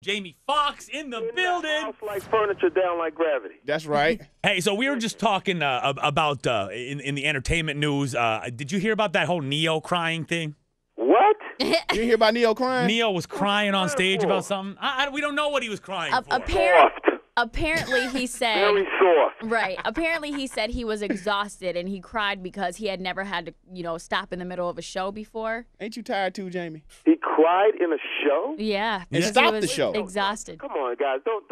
Jamie Foxx in the building. House like furniture, down like gravity. That's right. Hey, so we were just talking about in the entertainment news. Did you hear about that whole Neo crying thing? What? You didn't hear about Neo crying? Neo was crying on stage about something. We don't know what he was crying for. Apparently, he said. Very soft. Right. Apparently, he said he was exhausted and he cried because he had never had to, stop in the middle of a show before. Ain't you tired too, Jamie? He cried in a show? Yeah. And because stopped he was the show. Exhausted. Come on, guys. Don't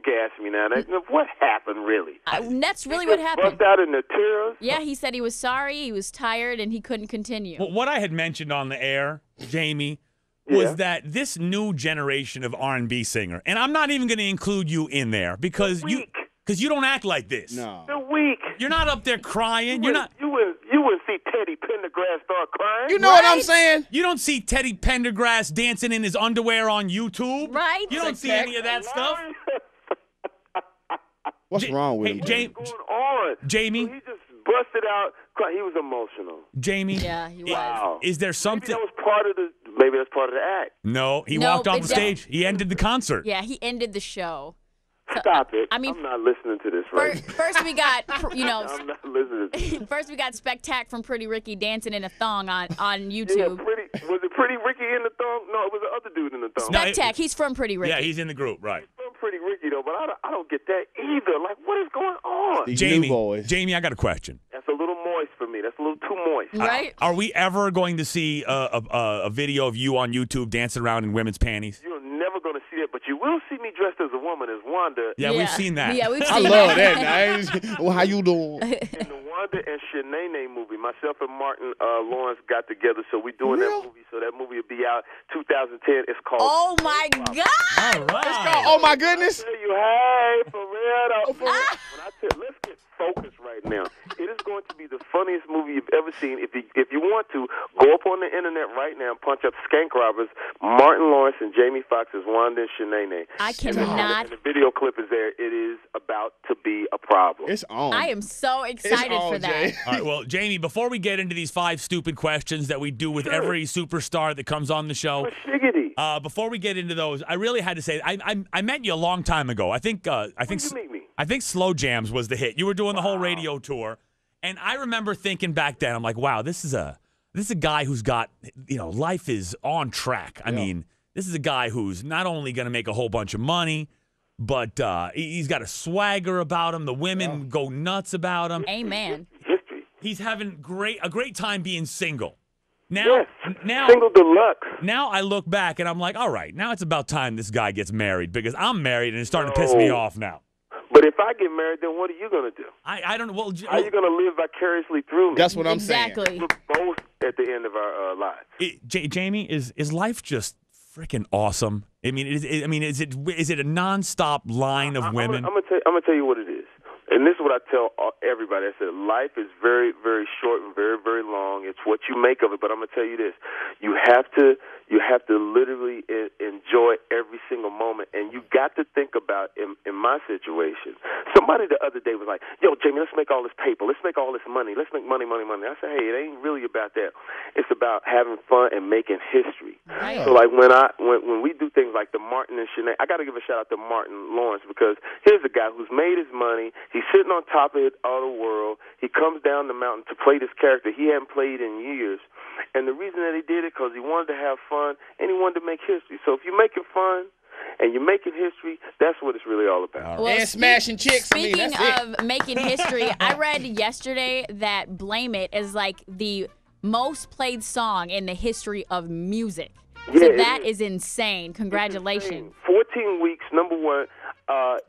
gas me now. What happened, really? That's really what happened. Bust out in the tears? Yeah, he said he was sorry, he was tired, and he couldn't continue. Well, what I had mentioned on the air, Jamie, was that this new generation of R&B singer, and I'm not even going to include you in there because you don't act like this. No. They're weak. You're not up there crying. You wouldn't see Teddy Pendergrass start crying. You know what I'm saying? You don't see Teddy Pendergrass dancing in his underwear on YouTube. Right. You don't see any of that stuff. What's wrong with him? What's going on? Jamie? So he just busted out. He was emotional. Jamie? Yeah, he was. Wow. Is there something? Maybe that's part of the act. No, he walked off the stage. He ended the concert. Yeah, he ended the show. Stop it. I mean, I'm not listening to this right First we got, I'm not listening to this. First we got Spectac from Pretty Ricky dancing in a thong on YouTube. Yeah, was it Pretty Ricky in the thong? No, it was the other dude in the thong. Spectac, he's from Pretty Ricky. Yeah, he's in the group, right. He's from Pretty Ricky, though, but I don't get that either. Like, what is going on? These new boys. Jamie, I got a question. That's a little moist for me. That's a little too moist. Right? Are we ever going to see a video of you on YouTube dancing around in women's panties? You're never going to see that, but you will see me dressed as a woman, as Wanda. Yeah, we've seen that. Yeah, we've I seen love that. that. Well, how you doing? In the Wanda and Shanae movie, myself and Martin Lawrence got together, so we're doing that movie. So that movie will be out 2010. It's called. Oh my God! All right. Oh my goodness. I tell you, hey, for real though. Let's get focused right now. It is going to be the funniest movie you've ever seen. If you want to, go up on the internet right now and punch up Skank Robbers, Martin Lawrence and Jamie Foxx as Wanda and Shanae. I cannot. And the video clip is there. It is about to be a problem. It's on. I am so excited for that. Jay. All right, well, Jamie, before we get into these 5 stupid questions that we do with every superstar that comes on the show, before we get into those, I really had to say I met you a long time ago. I think When did you meet me? I think Slow Jams was the hit. You were doing the whole radio tour, and I remember thinking back then, I'm like, wow, this is a guy who's got, life is on track. I mean, this is a guy who's not only going to make a whole bunch of money, but he's got a swagger about him. The women go nuts about him. Amen. History. He's having a great time being single. Now, single deluxe. Now I look back and I'm like, all right, now it's about time this guy gets married because I'm married and it's starting to piss me off now. But if I get married, then what are you going to do? I don't know. Well, how are you going to live vicariously through me? That's what I'm saying. Exactly. We're both at the end of our lives. Jamie, is life just freaking awesome? I mean, is it a nonstop line of women? I'm gonna tell you what it is. And this is what I tell everybody. I said life is very, very short and very, very long. It's what you make of it. But I'm gonna tell you this: you have to literally enjoy every single moment. And you got to think about in my situation. Somebody the other day was like, "Yo, Jamie, let's make all this paper. Let's make all this money. Let's make money, money, money." I said, "Hey, it ain't really about that. It's about having fun and making history." Right. So like when we do things like the Martin and Shanae, I got to give a shout out to Martin Lawrence because here's a guy who's made his money. He's sitting on top of all the world. He comes down the mountain to play this character he hadn't played in years. And the reason that he did it because he wanted to have fun and he wanted to make history. So if you're making fun and you're making history, that's what it's really all about. Well, and smashing chicks. Speaking of making history, I read yesterday that Blame It is like the most played song in the history of music. Yeah, so that is insane. Congratulations. 14 weeks, number one.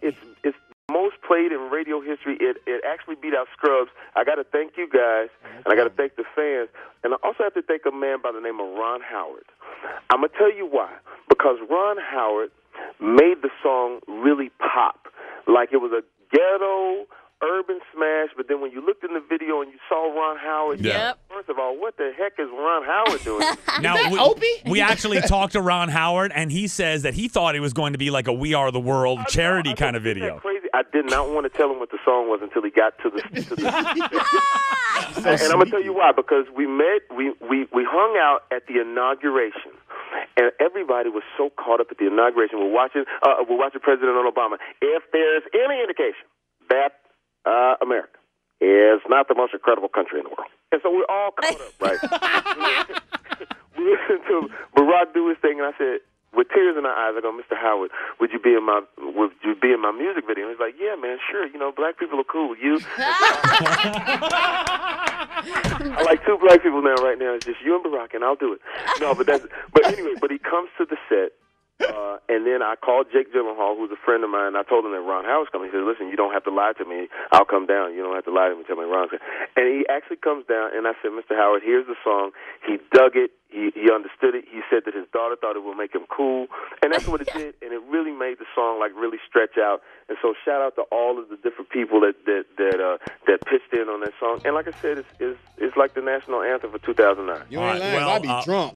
It's most played in radio history. It actually beat out Scrubs. I got to thank you guys, and I got to thank the fans. And I also have to thank a man by the name of Ron Howard. I'm going to tell you why. Because Ron Howard made the song really pop. Like it was a ghetto, urban smash, but then when you looked in the video and you saw Ron Howard, first of all, what the heck is Ron Howard doing? Now, we actually talked to Ron Howard, and he says that he thought it was going to be like a We Are the World charity kind of video. Crazy. I did not want to tell him what the song was until he got to the and I'm going to tell you why, because we hung out at the inauguration. and everybody was so caught up at the inauguration. We're watching President Obama. If there's any indication that America is not the most incredible country in the world, and so we're all caught up, right? We listened to Barack do his thing, and I said, with tears in our eyes, I go, Mr. Howard, would you be in my music video? And he's like, yeah, man, sure. You know, black people are cool. You? I like 2 black people right now. It's just you and Barack, and I'll do it. No, but anyway, he comes to the set, and then I called Jake Gyllenhaal, who's a friend of mine. I told him that Ron Howard's coming. He said, listen, you don't have to lie to me. I'll come down. You don't have to lie to me. Tell me Ron's coming. And he actually comes down, and I said, Mr. Howard, here's the song. He dug it. He understood it. He said that his daughter thought it would make him cool, and that's what it did. And it really made the song really stretch out. And so shout out to all of the different people that pitched in on that song. And like I said, it's like the national anthem for 2009. You ain't lying. I'd be drunk.